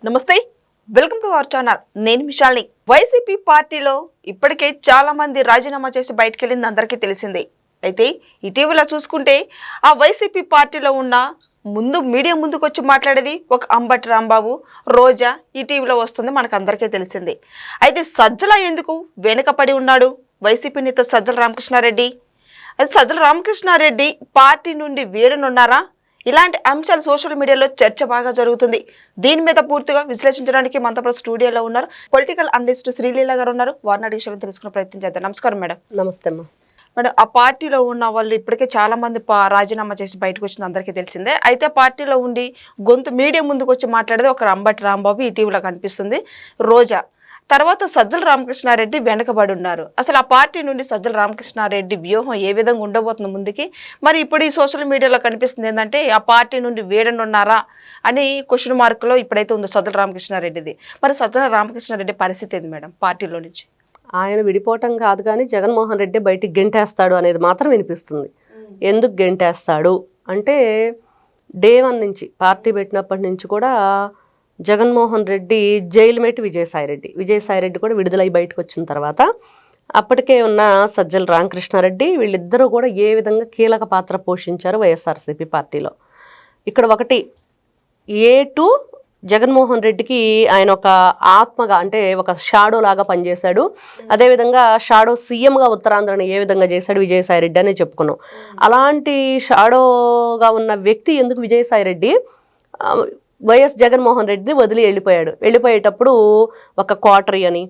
నమస్తే, welcome to our channel. నేను మిషాల్ని. YCP పార్టీలో ఇప్పటికే చాలా మంది రాజీనామా చేసి బయటకు వెళ్ళింది అందరికీ తెలిసిందే. అయితే ఇటీవల చూసుకుంటే ఆ వైసీపీ పార్టీలో ఉన్న మీడియా ముందుకు వచ్చి మాట్లాడేది ఒక అంబటి రాంబాబు, రోజా ఇటీవల వస్తుంది మనకు అందరికీ తెలిసిందే. అయితే సజ్జల ఎందుకు వెనుకపడి ఉన్నాడు వైసీపీ నేత సజ్జల రామకృష్ణారెడ్డి? అయితే సజ్జల రామకృష్ణారెడ్డి పార్టీ నుండి వీడనున్నారా? ఇలాంటి అంశాలు సోషల్ మీడియాలో చర్చ బాగా జరుగుతుంది. దీని మీద పూర్తిగా విశ్లేషించడానికి మనతో స్టూడియోలో ఉన్నారు పొలిటికల్ అనలిస్ట్ శ్రీలీల గారు ఉన్నారు. వారిని అడిగి విషయాలు తెలుసుకునే ప్రయత్నం చేద్దాం. నమస్కారం మేడం. నమస్తే అమ్మా. మేడం, ఆ పార్టీలో ఉన్న వాళ్ళు ఇప్పటికే చాలా మంది రాజీనామా చేసి బయటకు వచ్చింది అందరికీ తెలిసిందే. అయితే పార్టీలో ఉండి మీడియా ముందుకు వచ్చి మాట్లాడేది ఒక అంబటి రాంబాబు ఇటీవల కనిపిస్తుంది, రోజా. తర్వాత సజ్జల రామకృష్ణారెడ్డి వెనకబడి ఉన్నారు. అసలు ఆ పార్టీ నుండి సజ్జల రామకృష్ణారెడ్డి వ్యూహం ఏ విధంగా ఉండబోతుంది ముందుకి? మరి ఇప్పుడు ఈ సోషల్ మీడియాలో కనిపిస్తుంది ఏంటంటే ఆ పార్టీ నుండి వేడనున్నారా అని క్వశ్చన్ మార్కులో ఇప్పుడైతే ఉందో సజ్జల రామకృష్ణారెడ్డిది. మరి సజ్జల రామకృష్ణారెడ్డి పరిస్థితి ఏంది మేడం పార్టీలో నుంచి? ఆయన విడిపోవటం కాదు కానీ జగన్మోహన్ రెడ్డి బయటికి గెంటేస్తాడు అనేది మాత్రం వినిపిస్తుంది. ఎందుకు గెంటేస్తాడు అంటే డే 1 నుంచి పార్టీ పెట్టినప్పటి నుంచి కూడా జగన్మోహన్ రెడ్డి జైలు మేట్ విజయసాయిరెడ్డి కూడా విడుదలై బయటకు వచ్చిన తర్వాత అప్పటికే ఉన్న సజ్జల రామకృష్ణారెడ్డి వీళ్ళిద్దరూ కూడా ఏ విధంగా కీలక పాత్ర పోషించారు వైఎస్ఆర్సీపీ పార్టీలో. ఇక్కడ ఒకటి A2 జగన్మోహన్ రెడ్డికి ఆయన ఒక ఆత్మగా అంటే ఒక షాడో లాగా పనిచేశాడు. అదేవిధంగా షాడో సీఎంగా ఉత్తరాంధ్రని ఏ విధంగా చేశాడు విజయసాయిరెడ్డి అనే చెప్పుకున్నాం. అలాంటి షాడోగా ఉన్న వ్యక్తి ఎందుకు విజయసాయిరెడ్డి వైఎస్ జగన్మోహన్ రెడ్డిని వదిలి వెళ్ళిపోయేటప్పుడు ఒక క్వార్టరీ అని,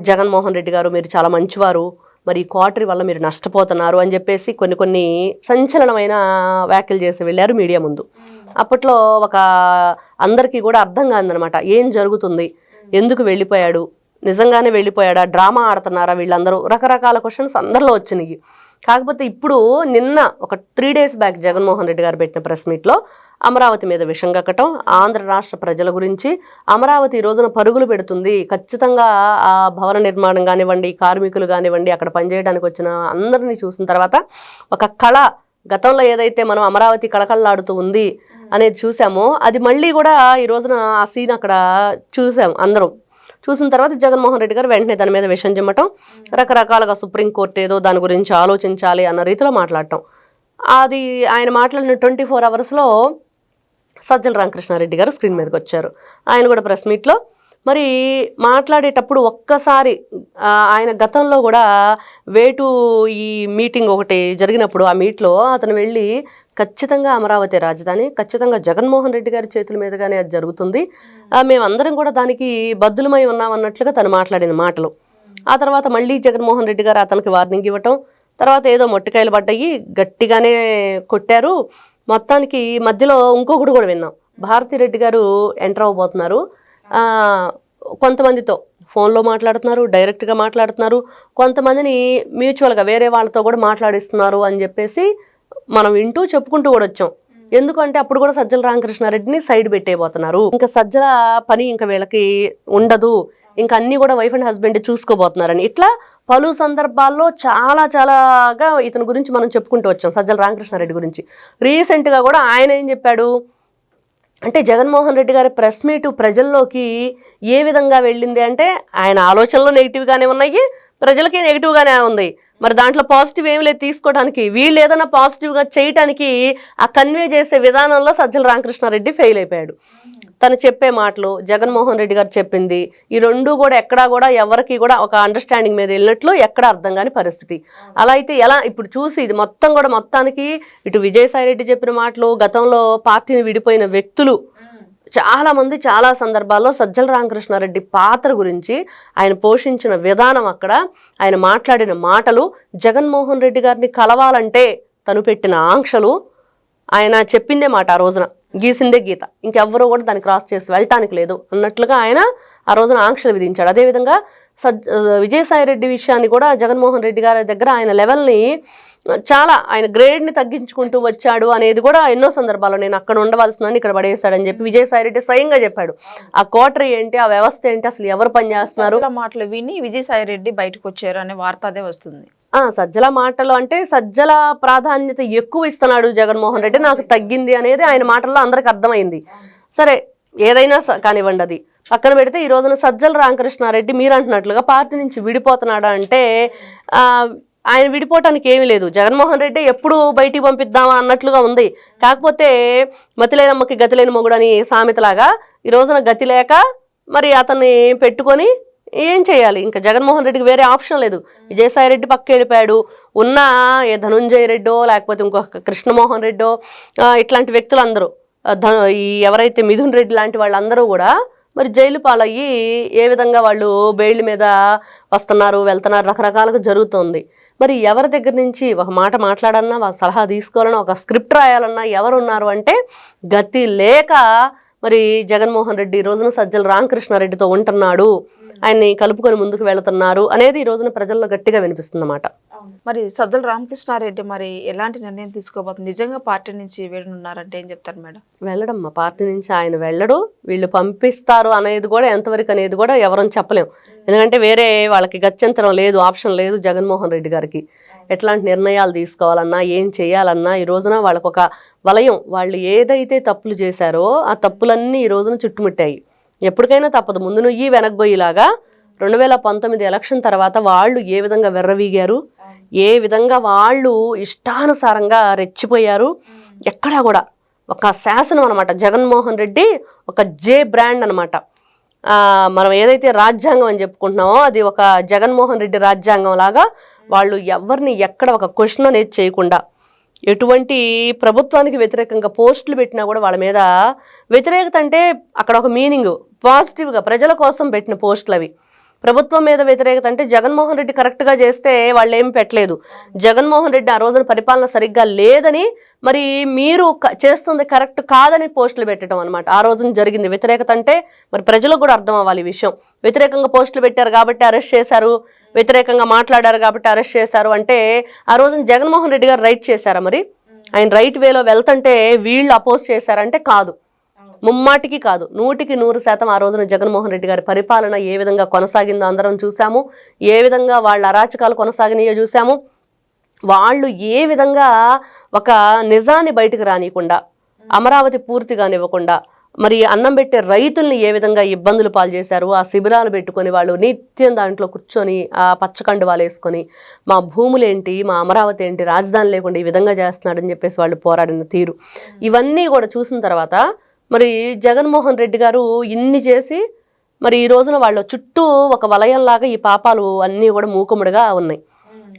జగన్మోహన్ రెడ్డి గారు మీరు చాలా మంచివారు, మరి ఈ క్వార్టరీ వల్ల మీరు నష్టపోతున్నారు అని చెప్పేసి కొన్ని సంచలనమైన వ్యాఖ్యలు చేసి వెళ్ళారు మీడియా ముందు. అప్పట్లో ఒక అందరికీ కూడా అర్థం కాదనమాట, ఏం జరుగుతుంది, ఎందుకు వెళ్ళిపోయాడు, నిజంగానే వెళ్ళిపోయాడా, డ్రామా ఆడుతున్నారా వీళ్ళందరూ, రకరకాల క్వశ్చన్స్ అందరిలో వచ్చినాయి. కాకపోతే ఇప్పుడు నిన్న ఒక 3 days బ్యాక్ జగన్మోహన్ రెడ్డి గారు పెట్టిన ప్రెస్ మీట్లో అమరావతి మీద విషం కక్కటం, ఆంధ్ర రాష్ట్ర ప్రజల గురించి, అమరావతి ఈ రోజున పరుగులు పెడుతుంది, ఖచ్చితంగా ఆ భవన నిర్మాణం కానివ్వండి, కార్మికులు కానివ్వండి, అక్కడ పనిచేయడానికి వచ్చిన అందరినీ చూసిన తర్వాత ఒక కళ, గతంలో ఏదైతే మనం అమరావతి కళకళలాడుతూ ఉంది అనేది చూసామో అది మళ్ళీ కూడా ఈ రోజున ఆ సీన్ అక్కడ చూసాం అందరం. చూసిన తర్వాత జగన్మోహన్ రెడ్డి గారు వెంటనే దాని మీద విషం చిమ్మటం, రకరకాలుగా సుప్రీంకోర్టు ఏదో దాని గురించి ఆలోచించాలి అన్న రీతిలో మాట్లాడటం. అది ఆయన మాట్లాడిన 24 hours సజ్జల రామకృష్ణారెడ్డి గారు స్క్రీన్ మీదకి వచ్చారు. ఆయన కూడా ప్రెస్ మీట్లో మరి మాట్లాడేటప్పుడు ఒక్కసారి ఆయన గతంలో కూడా వేటు ఈ మీటింగ్ ఒకటి జరిగినప్పుడు ఆ మీట్లో అతను వెళ్ళి ఖచ్చితంగా అమరావతి రాజధాని, ఖచ్చితంగా జగన్మోహన్ రెడ్డి గారి చేతుల మీదుగానే అది జరుగుతుంది, మేమందరం కూడా దానికి బద్దులమై ఉన్నామన్నట్లుగా తను మాట్లాడిన మాటలు. ఆ తర్వాత మళ్ళీ జగన్మోహన్ రెడ్డి గారు అతనికి వార్నింగ్ ఇవ్వటం, తర్వాత ఏదో మొట్టికాయలు పడ్డాయి, గట్టిగానే కొట్టారు. మొత్తానికి మధ్యలో ఇంకొకటి కూడా విన్నాం, భారతిరెడ్డి గారు ఎంటర్ అవ్వబోతున్నారు, కొంతమందితో ఫోన్లో మాట్లాడుతున్నారు, డైరెక్ట్గా మాట్లాడుతున్నారు, కొంతమందిని మ్యూచువల్గా వేరే వాళ్ళతో కూడా మాట్లాడిస్తున్నారు అని చెప్పేసి మనం వింటూ చెప్పుకుంటూ కూడా వచ్చాం. ఎందుకంటే అప్పుడు కూడా సజ్జల రామకృష్ణారెడ్డిని సైడ్ పెట్టేయబోతున్నారు, ఇంకా సజ్జల పని ఇంకా వీళ్ళకి ఉండదు, ఇంకా అన్నీ కూడా వైఫ్ అండ్ హస్బెండ్ చూసుకోబోతున్నారని, ఇట్లా పలు సందర్భాల్లో చాలాగా ఇతని గురించి మనం చెప్పుకుంటూ వచ్చాం, సజ్జల రామకృష్ణారెడ్డి గురించి. రీసెంట్గా కూడా ఆయన ఏం చెప్పాడు అంటే జగన్మోహన్ రెడ్డి గారి ప్రెస్ మీటు ప్రజల్లోకి ఏ విధంగా వెళ్ళింది అంటే ఆయన ఆలోచనలు నెగిటివ్గానే ఉన్నాయి, ప్రజలకి నెగిటివ్గానే ఉంది. మరి దాంట్లో పాజిటివ్ ఏమి లేదు తీసుకోవడానికి, వీళ్ళు ఏదైనా పాజిటివ్గా చేయటానికి ఆ కన్వే చేసే విధానంలో సజ్జల రామకృష్ణారెడ్డి ఫెయిల్ అయిపోయాడు. తను చెప్పే మాటలు, జగన్మోహన్ రెడ్డి గారు చెప్పింది, ఈ రెండు కూడా ఎక్కడా కూడా ఎవరికి కూడా ఒక అండర్స్టాండింగ్ మీద వెళ్ళినట్లు ఎక్కడ అర్థం కాని పరిస్థితి. అలా అయితే ఎలా ఇప్పుడు చూసి ఇది మొత్తానికి ఇటు విజయసాయిరెడ్డి చెప్పిన మాటలు, గతంలో పార్టీని విడిపోయిన వ్యక్తులు చాలామంది చాలా సందర్భాల్లో సజ్జల రామకృష్ణారెడ్డి పాత్ర గురించి, ఆయన పోషించిన విధానం, అక్కడ ఆయన మాట్లాడిన మాటలు, జగన్మోహన్ రెడ్డి గారిని కలవాలంటే తను పెట్టిన ఆంక్షలు, ఆయన చెప్పిందే మాట ఆ రోజున, గీసిందే గీత, ఇంకెవ్వరూ కూడా దాన్ని క్రాస్ చేసి వెళ్ళటానికి లేదు అన్నట్లుగా ఆయన ఆ రోజున ఆంక్షలు విధించాడు. అదేవిధంగా విజయసాయిరెడ్డి విషయాన్ని కూడా జగన్మోహన్ రెడ్డి గారి దగ్గర ఆయన లెవెల్ని చాలా ఆయన గ్రేడ్ని తగ్గించుకుంటూ వచ్చాడు అనేది కూడా ఎన్నో సందర్భాల్లో నేను అక్కడ ఉండవలసిందని ఇక్కడ పడేస్తాడని చెప్పి విజయసాయిరెడ్డి స్వయంగా చెప్పాడు. ఆ క్వార్టరీ ఏంటి, ఆ వ్యవస్థ ఏంటి, అసలు ఎవరు పనిచేస్తున్నారు మాటలు విని విజయసాయిరెడ్డి బయటకు వచ్చారు అనే వార్త అదే వస్తుంది. సజ్జల మాటలు అంటే సజ్జల ప్రాధాన్యత ఎక్కువ ఇస్తున్నాడు జగన్మోహన్ రెడ్డి, నాకు తగ్గింది అనేది ఆయన మాటల్లో అందరికి అర్థమైంది. సరే ఏదైనా కానివ్వండి, అది పక్కన పెడితే ఈ రోజున సజ్జల రామకృష్ణారెడ్డి మీరు అంటున్నట్లుగా పార్టీ నుంచి విడిపోతున్నాడా అంటే ఆయన విడిపోవటానికి ఏమీ లేదు. జగన్మోహన్ రెడ్డి ఎప్పుడు బయటికి పంపిద్దామా అన్నట్లుగా ఉంది. కాకపోతే మతిలేనమ్మకి గతి లేని మొగుడు అని సామెతలాగా ఈ రోజున గతి లేక మరి అతన్ని పెట్టుకొని ఏం చేయాలి, ఇంకా జగన్మోహన్ రెడ్డికి వేరే ఆప్షన్ లేదు. విజయసాయి రెడ్డి పక్క వెళ్ళిపోయాడు. ఉన్న ఏ ధనుంజయ రెడ్డో లేకపోతే ఇంకొక కృష్ణమోహన్ రెడ్డో ఇట్లాంటి వ్యక్తులు అందరూ ఈ ఎవరైతే మిథున్ రెడ్డి లాంటి వాళ్ళందరూ కూడా మరి జైలు పాలయ్యి ఏ విధంగా వాళ్ళు బెయిల్ మీద వస్తున్నారు వెళ్తున్నారు, రకరకాలుగా జరుగుతుంది. మరి ఎవరి దగ్గర నుంచి ఒక మాట మాట్లాడన్నా, ఒక సలహా తీసుకోవాలన్నా, ఒక స్క్రిప్ట్ రాయాలన్నా ఎవరు ఉన్నారు అంటే గతి లేక మరి జగన్మోహన్ రెడ్డి ఈ రోజున సజ్జల రామకృష్ణారెడ్డితో ఉంటున్నాడు, ఆయన్ని కలుపుకొని ముందుకు వెళుతున్నారు అనేది ఈ రోజున ప్రజల్లో గట్టిగా వినిపిస్తుందన్నమాట. మరి సజ్జల రామకృష్ణారెడ్డి మరి ఎలాంటి నిర్ణయం తీసుకోబోతుంది? నిజంగా పార్టీ నుంచి వెళ్ళనున్నారంటే ఏం చెప్తారు మేడం? వెళ్ళడమ్మా, పార్టీ నుంచి ఆయన వెళ్ళడు, వీళ్ళు పంపిస్తారు అనేది కూడా ఎంతవరకు అనేది కూడా ఎవరని చెప్పలేం. ఎందుకంటే వేరే వాళ్ళకి గత్యంతరం లేదు, ఆప్షన్ లేదు జగన్మోహన్ రెడ్డి గారికి. ఎట్లాంటి నిర్ణయాలు తీసుకోవాలన్నా, ఏం చేయాలన్నా ఈ రోజున వాళ్ళకు ఒక వలయం, వాళ్ళు ఏదైతే తప్పులు చేశారో ఆ తప్పులన్నీ ఈ రోజున చుట్టుముట్టాయి. ఎప్పటికైనా తప్పదు, ముందు నుయ్యి వెనక్గొయ్యిలాగా 2019 ఎలక్షన్ తర్వాత వాళ్ళు ఏ విధంగా వెర్రవీగారు, ఏ విధంగా వాళ్ళు ఇష్టానుసారంగా రెచ్చిపోయారు. ఎక్కడా కూడా ఒక శాసనం అనమాట. జగన్మోహన్ రెడ్డి ఒక జే బ్రాండ్ అనమాట. మనం ఏదైతే రాజ్యాంగం అని చెప్పుకుంటున్నామో అది ఒక జగన్మోహన్ రెడ్డి రాజ్యాంగం లాగా వాళ్ళు ఎవరిని ఎక్కడ ఒక క్వశ్చన్ అనేది చేయకుండా, ఎటువంటి ప్రభుత్వానికి వ్యతిరేకంగా పోస్టులు పెట్టినా కూడా వాళ్ళ మీద వ్యతిరేకత అంటే అక్కడ ఒక మీనింగ్ పాజిటివ్గా ప్రజల కోసం పెట్టిన పోస్టులు అవి. ప్రభుత్వం మీద వ్యతిరేకత అంటే జగన్మోహన్ రెడ్డి కరెక్ట్గా చేస్తే వాళ్ళు ఏం పెట్టలేదు. జగన్మోహన్ రెడ్డి ఆ రోజున పరిపాలన సరిగ్గా లేదని, మరి మీరు చేస్తుంది కరెక్ట్ కాదని పోస్టులు పెట్టడం అనమాట. ఆ రోజున జరిగింది వ్యతిరేకత అంటే మరి ప్రజలకు కూడా అర్థం అవ్వాలి ఈ విషయం. వ్యతిరేకంగా పోస్టులు పెట్టారు కాబట్టి అరెస్ట్ చేశారు, వ్యతిరేకంగా మాట్లాడారు కాబట్టి అరెస్ట్ చేశారు అంటే ఆ రోజున జగన్మోహన్ రెడ్డి గారు రైట్ చేశారా? మరి ఆయన రైట్ వేలో వెళ్తుంటే వీళ్ళు అపోజ్ చేశారంటే కాదు, ముమ్మాటికి కాదు, 100% ఆ రోజున జగన్మోహన్ రెడ్డి గారి పరిపాలన ఏ విధంగా కొనసాగిందో అందరం చూసాము. ఏ విధంగా వాళ్ళ అరాచకాలు కొనసాగినాయో చూసాము. వాళ్ళు ఏ విధంగా ఒక నిజాన్ని బయటకు రానియకుండా, అమరావతి పూర్తిగా ఇవ్వకుండా, మరి అన్నం పెట్టే రైతుల్ని ఏ విధంగా ఇబ్బందులు పాలు చేశారు. ఆ శిబిరాలు పెట్టుకొని వాళ్ళు నిత్యం దాంట్లో కూర్చొని ఆ పచ్చకండువాలు వేసుకొని మా భూములేంటి, మా అమరావతి ఏంటి, రాజధాని లేకుండా ఈ విధంగా చేస్తున్నాడని చెప్పేసి వాళ్ళు పోరాడిన తీరు, ఇవన్నీ కూడా చూసిన తర్వాత మరి జగన్మోహన్ రెడ్డి గారు ఇన్ని చేసి మరి ఈ రోజున వాళ్ళ చుట్టూ ఒక వలయంలాగా ఈ పాపాలు అన్నీ కూడా మూకుముడిగా ఉన్నాయి.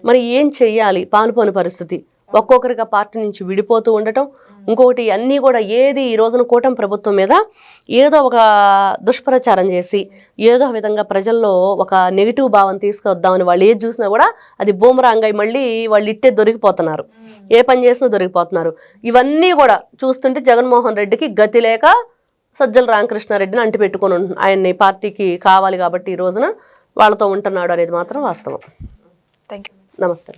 మరి ఏం చెయ్యాలి? పానుపోని పరిస్థితి. ఒక్కొక్కరిగా పార్టీ నుంచి విడిపోతూ ఉండటం, ఇంకొకటి అన్నీ కూడా ఏది ఈ రోజున కూటమి ప్రభుత్వం మీద ఏదో ఒక దుష్ప్రచారం చేసి ఏదో విధంగా ప్రజల్లో ఒక నెగిటివ్ భావం తీసుకొద్దామని వాళ్ళు ఏది చూసినా కూడా అది బూమరాంగ్ అయి మళ్ళీ వాళ్ళు ఇట్టే దొరికిపోతున్నారు, ఏ పని చేసినా దొరికిపోతున్నారు. ఇవన్నీ కూడా చూస్తుంటే జగన్మోహన్ రెడ్డికి గతి లేక సజ్జల రామకృష్ణారెడ్డిని అంటిపెట్టుకొని ఆయన్ని పార్టీకి కావాలి కాబట్టి ఈ రోజున వాళ్ళతో ఉంటున్నాడు అనేది మాత్రం వాస్తవం. Thank you. నమస్తే.